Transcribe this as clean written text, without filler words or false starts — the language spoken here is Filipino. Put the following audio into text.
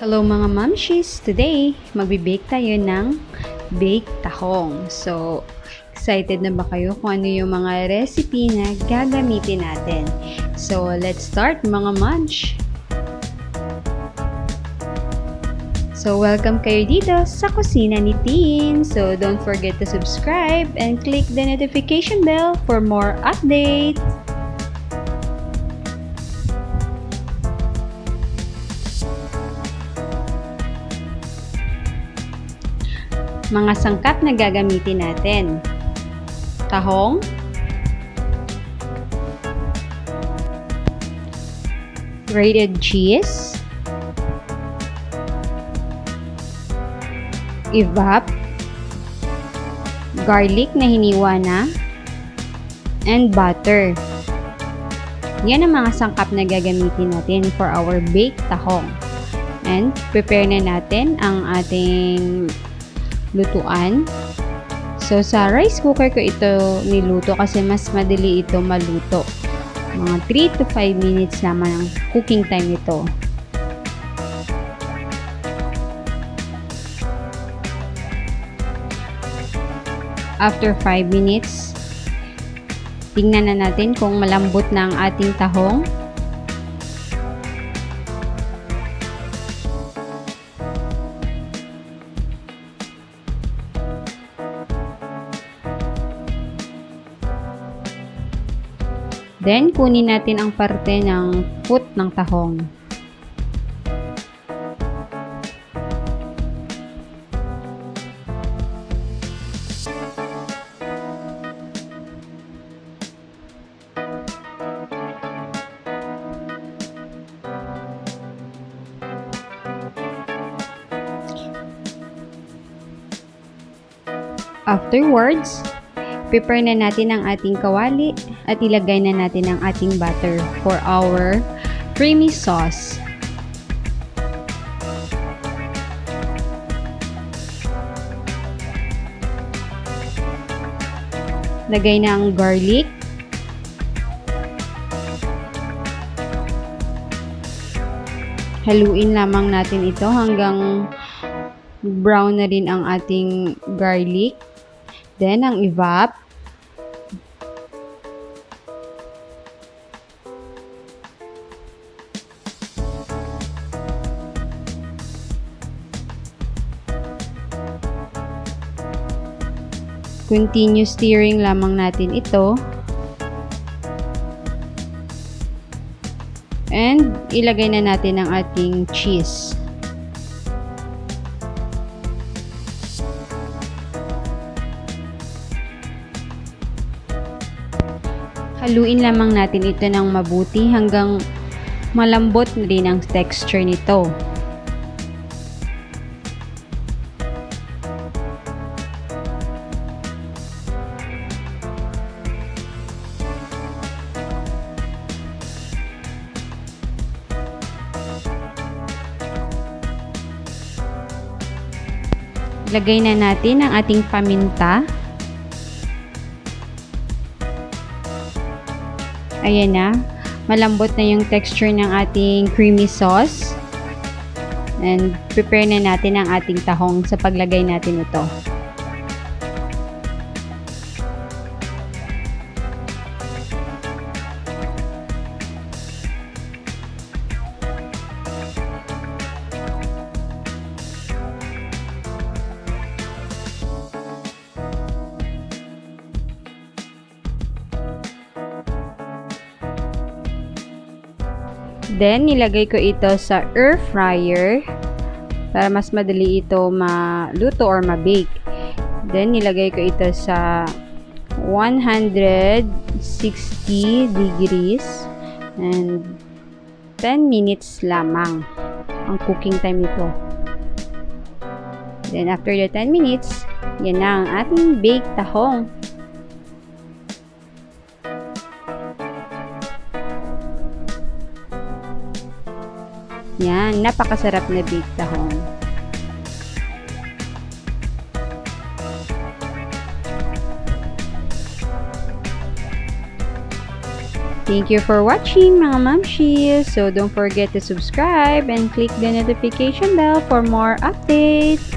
Hello mga mamshis! Today, magbe-bake tayo ng baked tahong. So, excited na ba kayo kung ano yung mga recipe na gagamitin natin? So, let's start mga munch! So, welcome kayo dito sa kusina ni Tin. So, don't forget to subscribe and click the notification bell for more updates. Mga sangkap na gagamitin natin: tahong, grated cheese, evap, garlic na hiniwa na, and butter. Yan ang mga sangkap na gagamitin natin for our baked tahong. And prepare na natin ang ating lutuan. So, sa rice cooker ko ito niluto kasi mas madali ito maluto. Mga 3 to 5 minutes naman ang cooking time ito. After 5 minutes, tingnan na natin kung malambot na ang ating tahong. Then, kunin natin ang parte ng foot ng tahong. Afterwards, prepare na natin ang ating kawali at ilagay na natin ang ating butter for our creamy sauce. Lagay na ang garlic. Haluin lamang natin ito hanggang brown na rin ang ating garlic. Then, ang evap. Continue stirring lamang natin ito. And, ilagay na natin ang ating cheese. Haluin lamang natin ito ng mabuti hanggang malambot na rin ang texture nito. Lagay na natin ang ating paminta. Ayan na. Malambot na yung texture ng ating creamy sauce. And prepare na natin ang ating tahong sa paglagay natin ito. Then, nilagay ko ito sa Airfryer para mas madali ito maluto or ma-bake. Then, nilagay ko ito sa 160 degrees and 10 minutes lamang ang cooking time nito. Then, after the 10 minutes, yan na ang ating baked tahong. Yan, napakasarap na baked tahong. Thank you for watching mga mamshis. So don't forget to subscribe and click the notification bell for more updates.